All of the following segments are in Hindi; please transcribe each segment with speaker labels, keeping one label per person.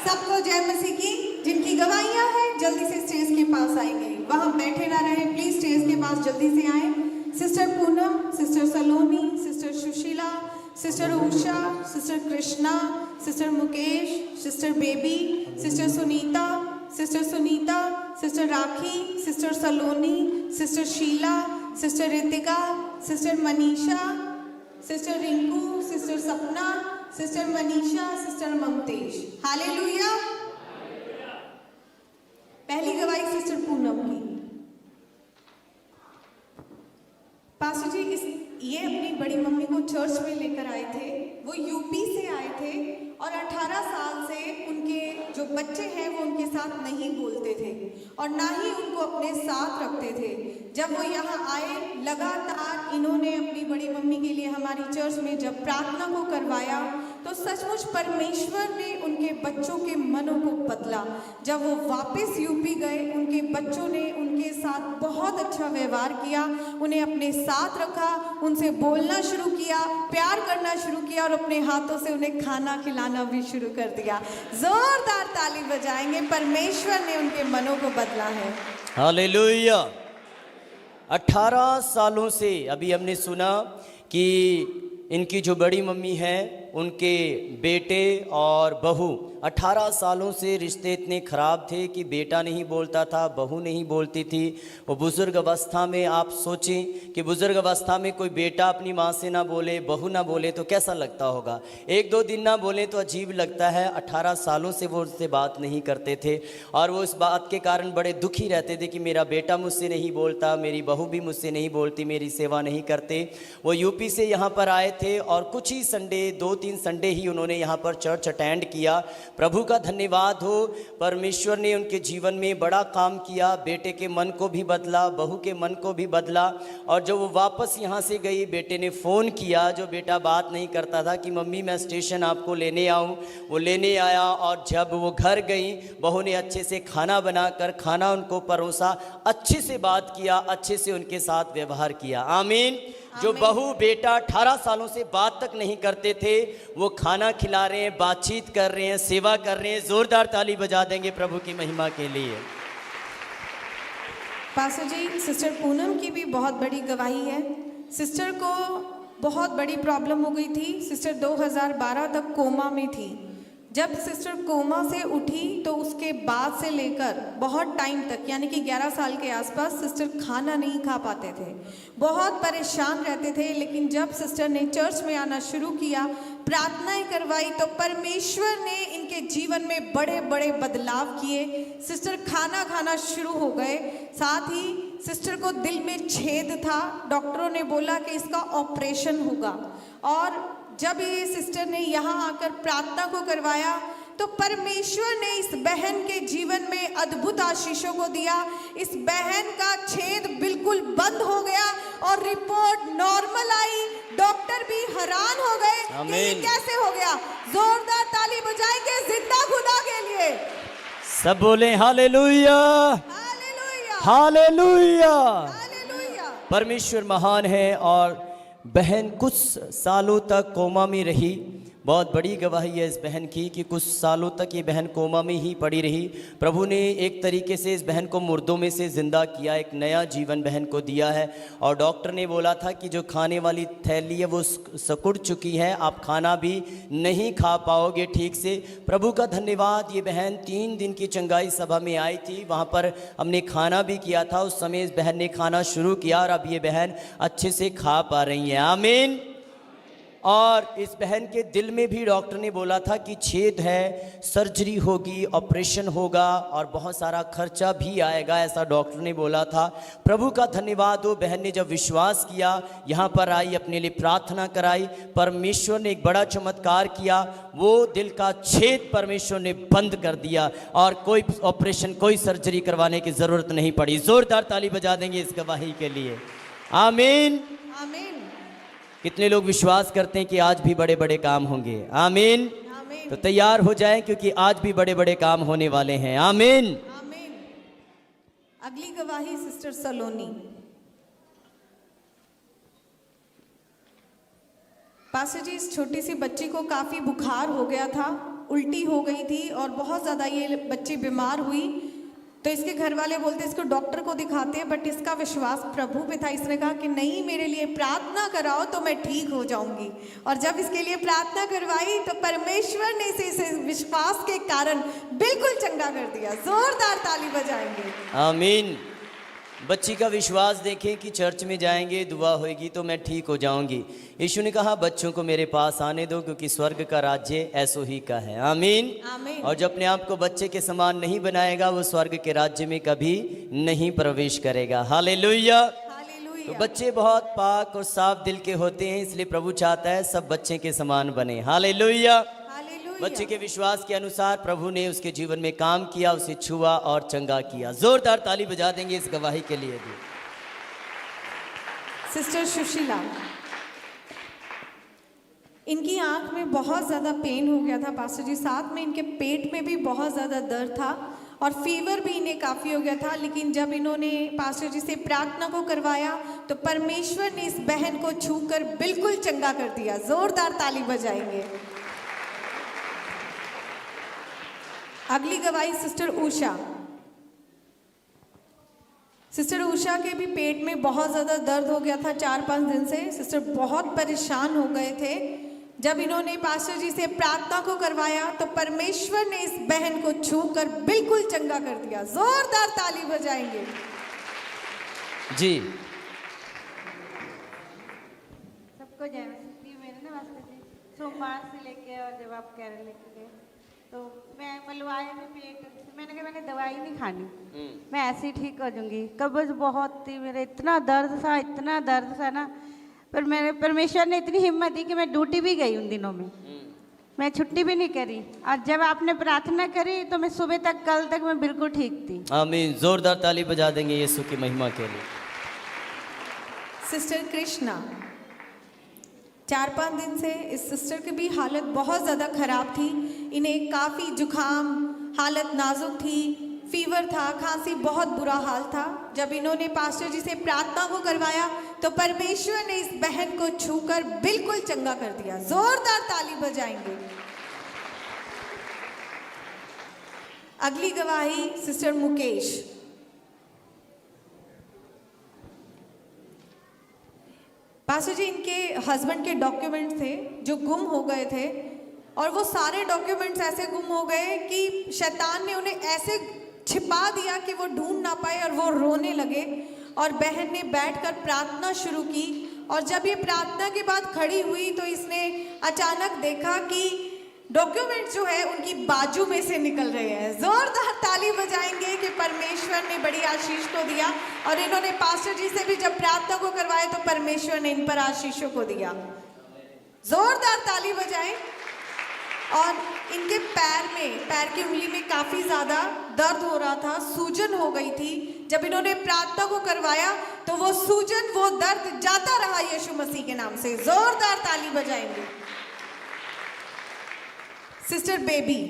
Speaker 1: सबको जय मसीह की। जिनकी गवाहियां हैं जल्दी से स्टेज के पास आएंगे, वहां बैठे ना रहे, प्लीज स्टेज के पास जल्दी से आए। Sister Poonam, sister Saloni, sister Sushila, sister Usha, sister Krishna, sister Mukesh, sister Baby, sister Sunita, sister Rakhi, sister Saloni, sister Sheela, sister Ritika, sister Manisha, sister Rinku, sister Sapna, sister Manisha, sister Mamtesh. Hallelujah. पहली गवाही सिस्टर पूनम की। पास्टर जी ये अपनी बड़ी मम्मी को चर्च में लेकर आए थे। वो यूपी से आए थे और 18 साल से उनके जो बच्चे हैं वो उनके साथ नहीं बोलते थे और ना ही उनको अपने साथ रखते थे। जब वो यहाँ आए, लगातार इन्होंने अपनी बड़ी मम्मी के लिए हमारी चर्च में जब प्रार्थना को करवाया तो सचमुच परमेश्वर ने उनके बच्चों के मनों को बदला। जब वो वापस यूपी गए, उनके बच्चों ने उनके साथ बहुत अच्छा व्यवहार किया, उन्हें अपने साथ रखा, उनसे बोलना शुरू किया, प्यार करना शुरू किया और अपने हाथों से उन्हें खाना खिलाना भी शुरू कर दिया। जोरदार ताली बजाएंगे, परमेश्वर ने उनके मनों को बदला है।
Speaker 2: हालेलुया। 18 सालों से अभी हमने सुना कि इनकी जो बड़ी मम्मी है उनके बेटे और बहू 18 सालों से रिश्ते इतने ख़राब थे कि बेटा नहीं बोलता था, बहू नहीं बोलती थी। वो बुज़ुर्ग अवस्था में, आप सोचें कि बुज़ुर्ग अवस्था में कोई बेटा अपनी माँ से ना बोले, बहू ना बोले तो कैसा लगता होगा। 1-2 दिन ना बोले तो अजीब लगता है। 18 सालों से वो उससे बात नहीं करते थे और वो इस बात के कारण बड़े दुखी रहते थे कि मेरा बेटा मुझसे नहीं बोलता, मेरी बहू भी मुझसे नहीं बोलती, मेरी सेवा नहीं करते। वो यूपी से यहाँ पर आए थे और कुछ ही संडे, 2-3 संडे ही उन्होंने यहाँ पर चर्च अटेंड किया। प्रभु का धन्यवाद हो, परमेश्वर ने उनके जीवन में बड़ा काम किया। बेटे के मन को भी बदला, बहू के मन को भी बदला। और जब वो वापस यहाँ से गई, बेटे ने फ़ोन किया, जो बेटा बात नहीं करता था, कि मम्मी मैं स्टेशन आपको लेने आऊँ। वो लेने आया और जब वो घर गई, बहू ने अच्छे से खाना बनाकर खाना उनको परोसा, अच्छे से बात किया, अच्छे से उनके साथ व्यवहार किया। आमीन। जो बहू बेटा 18 सालों से बात तक नहीं करते थे, वो खाना खिला रहे हैं, बातचीत कर रहे हैं, सेवा कर रहे हैं। जोरदार ताली बजा देंगे प्रभु की महिमा के लिए।
Speaker 1: पास्टर जी, सिस्टर पूनम की भी बहुत बड़ी गवाही है। सिस्टर को बहुत बड़ी प्रॉब्लम हो गई थी। सिस्टर 2012 तक कोमा में थी। जब सिस्टर कोमा से उठी तो उसके बाद से लेकर बहुत टाइम तक, यानी कि 11 साल के आसपास, सिस्टर खाना नहीं खा पाते थे, बहुत परेशान रहते थे। लेकिन जब सिस्टर ने चर्च में आना शुरू किया, प्रार्थनाएं करवाई, तो परमेश्वर ने इनके जीवन में बड़े बड़े बदलाव किए। सिस्टर खाना खाना शुरू हो गए। साथ ही सिस्टर को दिल में छेद था। डॉक्टरों ने बोला कि इसका ऑपरेशन होगा। और जब ये सिस्टर ने यहाँ आकर प्रार्थना को करवाया तो परमेश्वर ने इस बहन के जीवन में अद्भुत आशीषों को दिया। इस बहन का छेद बिल्कुल बंद हो गया और रिपोर्ट नॉर्मल आई। डॉक्टर भी हैरान हो गए कि ये कैसे हो गया। जोरदार ताली बजाएंगे जिंदा खुदा के लिए।
Speaker 2: सब बोले हालेलुया,
Speaker 1: हालेलुया,
Speaker 2: हालेलुया।
Speaker 1: हालेलुया।
Speaker 2: परमेश्वर महान है। और बहन कुछ सालों तक कोमा में रही। बहुत बड़ी गवाही है इस बहन की कि कुछ सालों तक ये बहन कोमा में ही पड़ी रही। प्रभु ने एक तरीके से इस बहन को मुर्दों में से ज़िंदा किया, एक नया जीवन बहन को दिया है। और डॉक्टर ने बोला था कि जो खाने वाली थैली है वो सिकुड़ चुकी है, आप खाना भी नहीं खा पाओगे ठीक से। प्रभु का धन्यवाद, ये बहन 3 दिन की चंगाई सभा में आई थी। वहाँ पर हमने खाना भी किया था। उस समय इस बहन ने खाना शुरू किया और अब ये बहन अच्छे से खा पा रही है। आमीन। और इस बहन के दिल में भी डॉक्टर ने बोला था कि छेद है, सर्जरी होगी, ऑपरेशन होगा और बहुत सारा खर्चा भी आएगा, ऐसा डॉक्टर ने बोला था। प्रभु का धन्यवाद हो, बहन ने जब विश्वास किया, यहाँ पर आई, अपने लिए प्रार्थना कराई, परमेश्वर ने एक बड़ा चमत्कार किया। वो दिल का छेद परमेश्वर ने बंद कर दिया और कोई ऑपरेशन, कोई सर्जरी करवाने की ज़रूरत नहीं पड़ी। ज़ोरदार ताली बजा देंगे इस गवाही के लिए। आमीन,
Speaker 1: आमीन।
Speaker 2: कितने लोग विश्वास करते हैं कि आज भी बड़े बड़े काम होंगे। आमीन,
Speaker 1: आमीन।
Speaker 2: तो तैयार हो जाएं क्योंकि आज भी बड़े बड़े काम होने वाले हैं। आमीन,
Speaker 1: आमीन। अगली गवाही सिस्टर सलोनी। पास्टर जी, इस छोटी सी बच्ची को काफ़ी बुखार हो गया था उल्टी हो गई थी और बहुत ज़्यादा ये बच्ची बीमार हुई। तो इसके घर वाले बोलते इसको डॉक्टर को दिखाते हैं, बट इसका विश्वास प्रभु पे था। इसने कहा कि नहीं, मेरे लिए प्रार्थना कराओ तो मैं ठीक हो जाऊंगी। और जब इसके लिए प्रार्थना करवाई तो परमेश्वर ने इसे विश्वास के कारण बिल्कुल चंगा कर दिया। जोरदार ताली बजाएंगे।
Speaker 2: आमीन। बच्ची का विश्वास देखें कि चर्च में जाएंगे, दुआ होगी तो मैं ठीक हो जाऊंगी। यीशु ने कहा बच्चों को मेरे पास आने दो, क्योंकि स्वर्ग का राज्य ऐसो ही का है। आमीन।
Speaker 1: आमीन।
Speaker 2: और जो अपने आप को बच्चे के समान नहीं बनाएगा, वो स्वर्ग के राज्य में कभी नहीं प्रवेश करेगा। हालेलुया। तो बच्चे बहुत पाक और साफ दिल के होते हैं, इसलिए प्रभु चाहता है सब बच्चे के समान बने। हालेलुया। बच्चे के विश्वास के अनुसार प्रभु ने उसके जीवन में काम किया, उसे छुआ और चंगा किया। जोरदार ताली बजा देंगे इस गवाही के लिए भी।
Speaker 1: सिस्टर सुशीला, इनकी आंख में बहुत ज़्यादा पेन हो गया था पास्टर जी, साथ में इनके पेट में भी बहुत ज़्यादा दर्द था और फीवर भी इन्हें काफ़ी हो गया था। लेकिन जब इन्होंने पास्टर जी से प्रार्थना को करवाया तो परमेश्वर ने इस बहन को छूकर बिल्कुल चंगा कर दिया। जोरदार ताली बजाएंगे। अगली गवाही सिस्टर उषा। सिस्टर उषा के भी पेट में बहुत ज़्यादा दर्द हो गया था 4-5 दिन से। सिस्टर बहुत परेशान हो गए थे। जब इन्होंने पास्टर जी से प्रार्थना को करवाया तो परमेश्वर ने इस बहन को छूकर बिल्कुल चंगा कर दिया। जोरदार ताली बजाएंगे
Speaker 2: जी।
Speaker 3: सबको जय मसीह। मेरे ना पास्टर जी सोमवार से लेके और जब आप केरल लेके गए तो मैं मलवाए में पेट, मैंने कहा मैंने दवाई नहीं खानी, मैं ऐसे ही ठीक हो जाऊंगी। कब्ज बहुत थी, मेरे इतना दर्द था ना, पर मेरे परमेश्वर ने इतनी हिम्मत दी कि मैं ड्यूटी भी गई उन दिनों में, मैं छुट्टी भी नहीं करी। और जब आपने प्रार्थना करी तो मैं सुबह तक, कल तक मैं बिल्कुल ठीक थी।
Speaker 2: आमीन। जोरदार ताली बजा देंगे यीशु की महिमा के लिए।
Speaker 1: सिस्टर कृष्णा, 4-5 दिन से इस सिस्टर की भी हालत बहुत ज़्यादा ख़राब थी। इन्हें काफ़ी जुखाम, हालत नाजुक थी, फीवर था, खांसी, बहुत बुरा हाल था। जब इन्होंने पास्टर जी से प्रार्थना को करवाया तो परमेश्वर ने इस बहन को छूकर बिल्कुल चंगा कर दिया। जोरदार ताली बजाएंगे। अगली गवाही सिस्टर मुकेश। पास्टर जी, इनके हस्बैंड के डॉक्यूमेंट्स थे जो गुम हो गए थे और वो सारे डॉक्यूमेंट्स ऐसे गुम हो गए कि शैतान ने उन्हें ऐसे छिपा दिया कि वो ढूंढ ना पाए और वो रोने लगे। और बहन ने बैठकर प्रार्थना शुरू की और जब ये प्रार्थना के बाद खड़ी हुई तो इसने अचानक देखा कि डॉक्यूमेंट जो है उनकी बाजू में से निकल रहे हैं। जोरदार ताली बजाएंगे कि परमेश्वर ने बड़ी आशीष को दिया। और इन्होंने पास्टर जी से भी जब प्रार्थना को करवाया तो परमेश्वर ने इन पर आशीषों को दिया। जोरदार ताली बजाएं। और इनके पैर की उंगली में काफी ज्यादा दर्द हो रहा था, सूजन हो गई थी। जब इन्होंने प्रार्थना को करवाया तो वो सूजन, वो दर्द जाता रहा यीशु मसीह के नाम से। जोरदार ताली बजाएंगे। सिस्टर बेबी,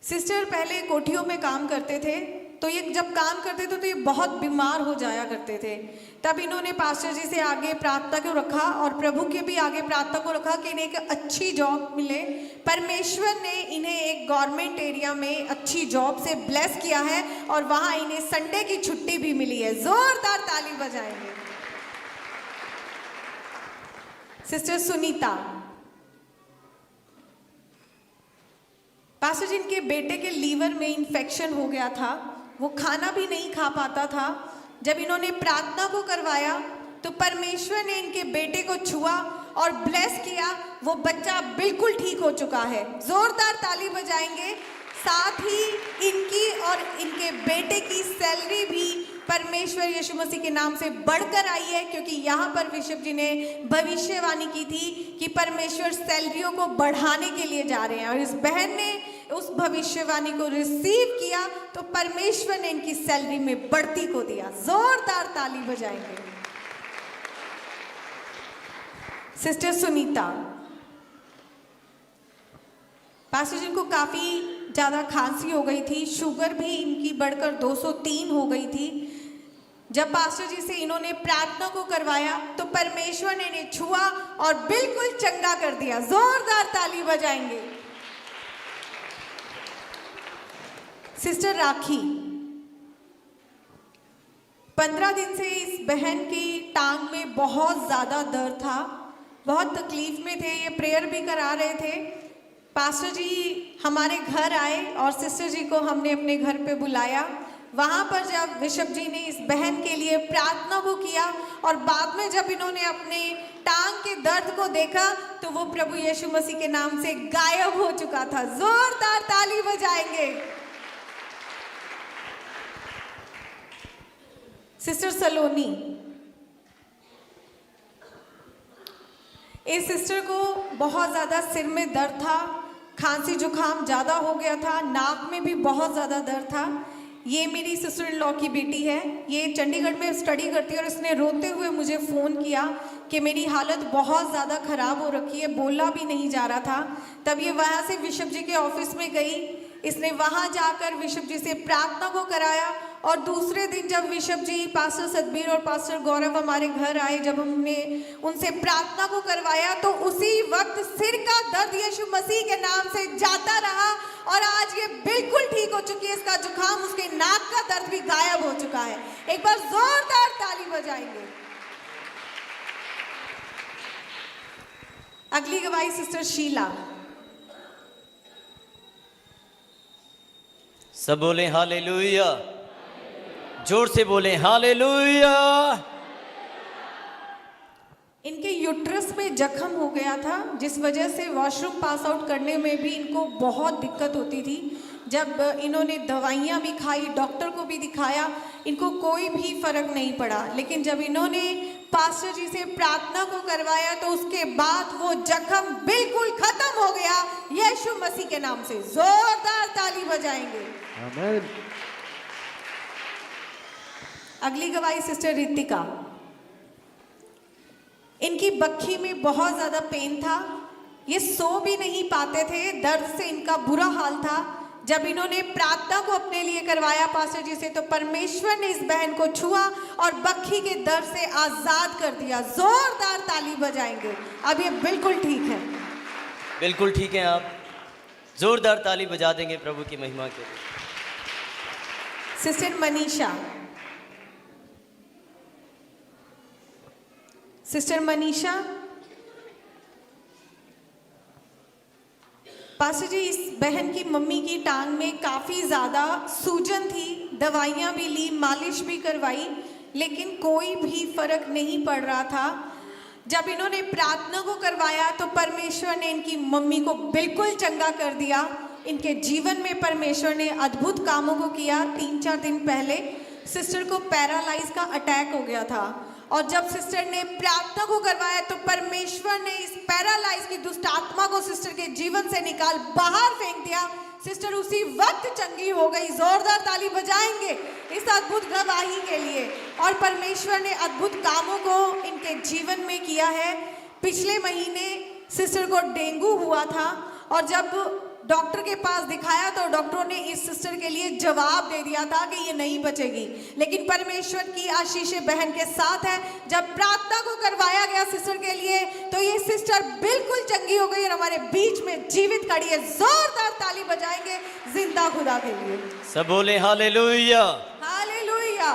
Speaker 1: सिस्टर पहले कोठियों में काम करते थे, तो ये जब काम करते थे तो ये बहुत बीमार हो जाया करते थे। तब इन्होंने पास्टर जी से आगे प्रार्थना को रखा और प्रभु के भी आगे प्रार्थना को रखा कि इन्हें एक अच्छी जॉब मिले। परमेश्वर ने इन्हें एक गवर्नमेंट एरिया में अच्छी जॉब से ब्लेस किया है और वहाँ इन्हें संडे की छुट्टी भी मिली है। जोरदार ताली बजाएंगे। सिस्टर सुनीता, पास्टर जी, इनके बेटे के लीवर में इन्फेक्शन हो गया था, वो खाना भी नहीं खा पाता था। जब इन्होंने प्रार्थना को करवाया तो परमेश्वर ने इनके बेटे को छुआ और ब्लेस किया। वो बच्चा बिल्कुल ठीक हो चुका है। जोरदार ताली बजाएंगे। साथ ही इनकी और इनके बेटे की सैलरी भी परमेश्वर यीशु मसीह के नाम से बढ़कर आई है, क्योंकि यहाँ पर बिशप जी ने भविष्यवाणी की थी कि परमेश्वर सैलरियों को बढ़ाने के लिए जा रहे हैं। और इस बहन ने उस भविष्यवाणी को रिसीव किया तो परमेश्वर ने इनकी सैलरी में बढ़ती को दिया। जोरदार ताली बजाएंगे। सिस्टर सुनीता, पास्टर जी को काफ़ी ज़्यादा खांसी हो गई थी, शुगर भी इनकी बढ़कर 203 हो गई थी। जब पास्टर जी से इन्होंने प्रार्थना को करवाया तो परमेश्वर ने इन्हें छुआ और बिल्कुल चंगा कर दिया। जोरदार ताली बजाएंगे। सिस्टर राखी, 15 दिन से इस बहन की टांग में बहुत ज़्यादा दर्द था, बहुत तकलीफ में थे, ये प्रेयर भी करा रहे थे। पास्टर जी हमारे घर आए और सिस्टर जी को हमने अपने घर पे बुलाया। वहाँ पर जब बिशप जी ने इस बहन के लिए प्रार्थना को किया और बाद में जब इन्होंने अपने टांग के दर्द को देखा तो वो प्रभु यीशु मसीह के नाम से गायब हो चुका था। जोरदार ताली बजाएंगे। सिस्टर सलोनी, इस सिस्टर को बहुत ज़्यादा सिर में दर्द था, खांसी जुकाम ज़्यादा हो गया था, नाक में भी बहुत ज़्यादा दर्द था। ये मेरी सिस्टर इन लॉ की बेटी है, ये चंडीगढ़ में स्टडी करती है और इसने रोते हुए मुझे फ़ोन किया कि मेरी हालत बहुत ज़्यादा ख़राब हो रखी है, बोला भी नहीं जा रहा था। तब ये वहाँ से बिशप जी के ऑफिस में गई, इसने वहाँ जाकर बिशप जी से प्रार्थना को कराया और दूसरे दिन जब बिशप जी पास्टर सतबीर और पास्टर गौरव हमारे घर आए, जब हमने उनसे प्रार्थना को करवाया तो उसी वक्त सिर का दर्द यीशु मसीह के नाम से जाता रहा और आज ये बिल्कुल ठीक हो चुकी है। इसका जुकाम, उसके नाक का दर्द भी गायब हो चुका है। एक बार जोरदार ताली बजाएंगे। अगली गवाही सिस्टर शीला।
Speaker 2: सब बोले हालेलुया, जोर से बोले हालेलुया।
Speaker 1: इनके यूट्रस में जख्म हो गया था जिस वजह से वॉशरूम पास आउट करने में भी इनको बहुत दिक्कत होती थी। जब इन्होंने दवाइयाँ भी खाई, डॉक्टर को भी दिखाया, इनको कोई भी फर्क नहीं पड़ा। लेकिन जब इन्होंने पास्टर जी से प्रार्थना को करवाया तो उसके बाद वो जख्म बिल्कुल खत्म हो गया यीशु मसीह के नाम से। जोरदार ताली बजाएंगे।
Speaker 4: आमीन।
Speaker 1: अगली गवाही सिस्टर रितिका। इनकी बक्खी में बहुत ज़्यादा पेन था, ये सो भी नहीं पाते थे, दर्द से इनका बुरा हाल था। जब इन्होंने प्रार्थना को अपने लिए करवाया पास्टर जी से तो परमेश्वर ने इस बहन को छुआ और बक्खी के दर्द से आज़ाद कर दिया। जोरदार ताली बजाएंगे। अब ये बिल्कुल ठीक है।
Speaker 2: बिल्कुल ठीक है, आप जोरदार ताली बजा देंगे प्रभु की महिमा के लिए।
Speaker 1: Sister Manisha. Sister Manisha, pastor ji इस बहन की मम्मी की टांग में काफ़ी ज़्यादा सूजन थी, दवाइयाँ भी ली, मालिश भी करवाई, लेकिन कोई भी फर्क नहीं पड़ रहा था। जब इन्होंने प्रार्थना को करवाया तो परमेश्वर ने इनकी मम्मी को बिल्कुल चंगा कर दिया। इनके जीवन में परमेश्वर ने अद्भुत कामों को किया। 3-4 दिन पहले सिस्टर को पैरालाइज का अटैक हो गया था और जब सिस्टर ने प्रार्थना को करवाया तो परमेश्वर ने इस पैरालाइज की दुष्ट आत्मा को सिस्टर के जीवन से निकाल बाहर फेंक दिया। सिस्टर उसी वक्त चंगी हो गई। जोरदार ताली बजाएंगे इस अद्भुत गवाही के लिए। और परमेश्वर ने अद्भुत कामों को इनके जीवन में किया है। पिछले महीने सिस्टर को डेंगू हुआ था और जब डॉक्टर के पास दिखाया तो डॉक्टरों ने इस सिस्टर के लिए जवाब दे दिया था कि ये नहीं बचेगी, लेकिन परमेश्वर की आशीष बहन के साथ है। जब प्रार्थना को करवाया गया सिस्टर के लिए तो ये सिस्टर बिल्कुल चंगी हो गई और हमारे बीच में जीवित खड़ी है। जोरदार ताली बजाएंगे जिंदा खुदा के लिए।
Speaker 2: सब बोले हालेलुया।
Speaker 1: हालेलुया।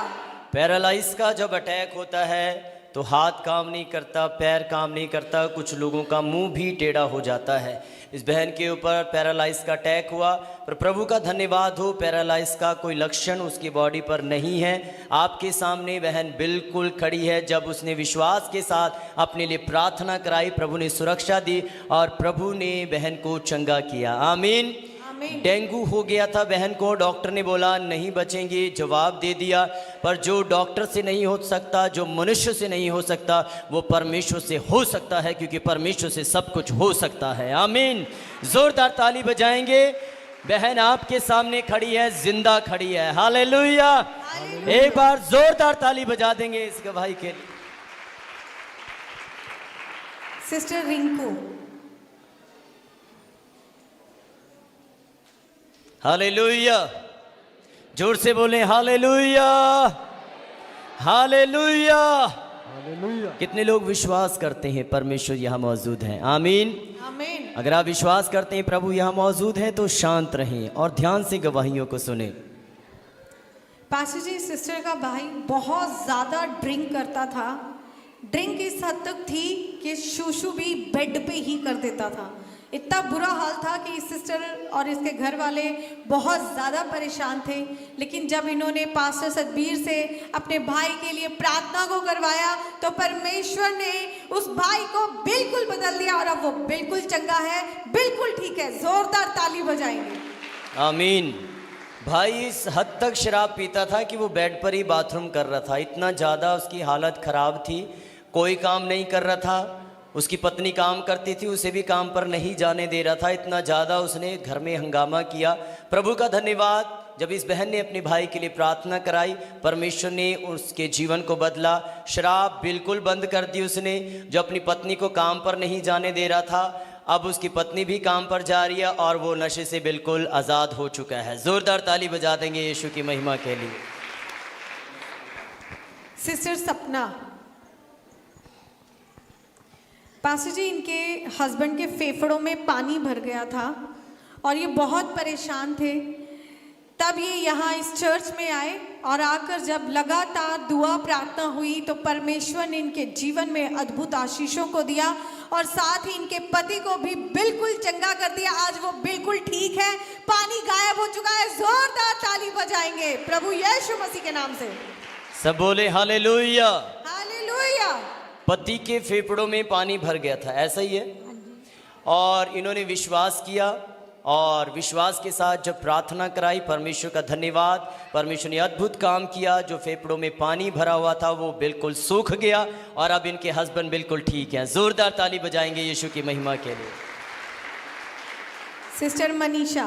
Speaker 2: पैरालाइज का जब अटैक होता है तो हाथ काम नहीं करता, पैर काम नहीं करता, कुछ लोगों का मुंह भी टेढ़ा हो जाता है। इस बहन के ऊपर पैरालाइज का अटैक हुआ, पर प्रभु का धन्यवाद हो, पैरालाइज का कोई लक्षण उसकी बॉडी पर नहीं है। आपके सामने बहन बिल्कुल खड़ी है। जब उसने विश्वास के साथ अपने लिए प्रार्थना कराई, प्रभु ने सुरक्षा दी और प्रभु ने बहन को चंगा किया। आमीन। डेंगू हो गया था बहन को, डॉक्टर ने बोला नहीं बचेंगे, जवाब दे दिया। पर जो डॉक्टर से नहीं हो सकता, जो मनुष्य से नहीं हो सकता, वो परमेश्वर से हो सकता है, क्योंकि परमेश्वर से सब कुछ हो सकता है। आमीन। जोरदार ताली बजाएंगे। बहन आपके सामने खड़ी है, जिंदा खड़ी है। हालेलुया। एक बार जोरदार ताली बजा देंगे इस गवाही के लिए।
Speaker 1: सिस्टर रिंकू।
Speaker 2: हालेलुया। जोर से बोले हालेलुया। हालेलुया।
Speaker 4: हालेलुया।
Speaker 2: कितने लोग विश्वास करते हैं परमेश्वर यहाँ मौजूद हैं? आमीन।
Speaker 1: आमीन।
Speaker 2: अगर आप विश्वास करते हैं प्रभु यहाँ मौजूद हैं तो शांत रहें और ध्यान से गवाहियों को सुने।
Speaker 1: पास्टर जी, सिस्टर का भाई बहुत ज़्यादा ड्रिंक करता था। ड्रिंक इस हद तक थी कि शूशू भी बेड पे ही कर देता था। इतना बुरा हाल था कि सिस्टर और इसके घर वाले बहुत ज़्यादा परेशान थे। लेकिन जब इन्होंने पास्टर सतबीर से अपने भाई के लिए प्रार्थना को करवाया तो परमेश्वर ने उस भाई को बिल्कुल बदल दिया और अब वो बिल्कुल चंगा है, बिल्कुल ठीक है। जोरदार ताली बजाएंगे।
Speaker 2: आमीन। भाई इस हद तक शराब पीता था कि वो बेड पर ही बाथरूम कर रहा था। इतना ज़्यादा उसकी हालत ख़राब थी, कोई काम नहीं कर रहा था। उसकी पत्नी काम करती थी, उसे भी काम पर नहीं जाने दे रहा था। इतना ज़्यादा उसने घर में हंगामा किया। प्रभु का धन्यवाद, जब इस बहन ने अपने भाई के लिए प्रार्थना कराई, परमेश्वर ने उसके जीवन को बदला। शराब बिल्कुल बंद कर दी उसने। जो अपनी पत्नी को काम पर नहीं जाने दे रहा था, अब उसकी पत्नी भी काम पर जा रही है और वो नशे से बिल्कुल आज़ाद हो चुका है। ज़ोरदार ताली बजा देंगे यीशु की महिमा के लिए।
Speaker 1: सिस्टर सपना, पास्टर जी, इनके हस्बैंड के फेफड़ों में पानी भर गया था और ये बहुत परेशान थे। तब ये यहाँ इस चर्च में आए और आकर जब लगातार दुआ प्रार्थना हुई तो परमेश्वर ने इनके जीवन में अद्भुत आशीषों को दिया और साथ ही इनके पति को भी बिल्कुल चंगा कर दिया। आज वो बिल्कुल ठीक है, पानी गायब हो चुका है। जोरदार ताली बजाएंगे प्रभु यीशु मसीह के नाम से।
Speaker 2: सब बोले हालेलुया।
Speaker 1: हालेलुया।
Speaker 2: पति के फेफड़ों में पानी भर गया था, ऐसा ही है। और इन्होंने विश्वास किया और विश्वास के साथ जब प्रार्थना कराई, परमेश्वर का धन्यवाद, परमेश्वर ने अद्भुत काम किया। जो फेफड़ों में पानी भरा हुआ था वो बिल्कुल सूख गया और अब इनके हस्बैंड बिल्कुल ठीक हैं। जोरदार ताली बजाएंगे यीशु की महिमा के लिए।
Speaker 1: सिस्टर मनीषा,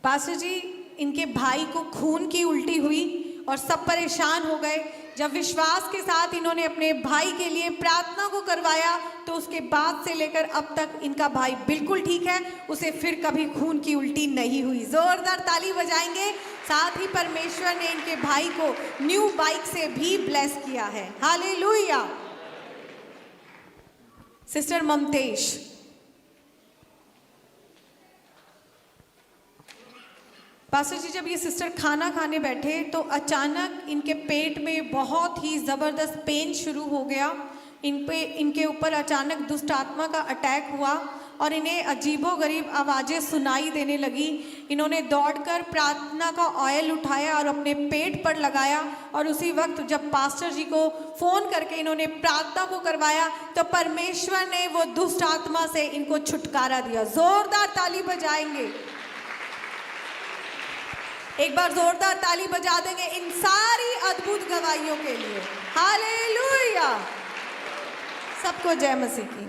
Speaker 1: पास्टर जी, इनके भाई को खून की उल्टी हुई और सब परेशान हो गए। जब विश्वास के साथ इन्होंने अपने भाई के लिए प्रार्थना को करवाया तो उसके बाद से लेकर अब तक इनका भाई बिल्कुल ठीक है, उसे फिर कभी खून की उल्टी नहीं हुई। जोरदार ताली बजाएंगे। साथ ही परमेश्वर ने इनके भाई को न्यू बाइक से भी ब्लेस किया है। हालेलुया। सिस्टर ममतेश, पास्टर जी, जब ये सिस्टर खाना खाने बैठे तो अचानक इनके पेट में बहुत ही ज़बरदस्त पेन शुरू हो गया। इनके ऊपर अचानक दुष्ट आत्मा का अटैक हुआ और इन्हें अजीबोगरीब आवाज़ें सुनाई देने लगी। इन्होंने दौड़कर प्रार्थना का ऑयल उठाया और अपने पेट पर लगाया और उसी वक्त जब पास्टर जी को फ़ोन करके इन्होंने प्रार्थना को करवाया तो परमेश्वर ने वो दुष्ट आत्मा से इनको छुटकारा दिया। ज़ोरदार ताली बजाएंगे। एक बार जोरदार ताली बजा देंगे इन सारी अद्भुत गवाहियों के लिए। हालेलुया। सबको जय मसीह की।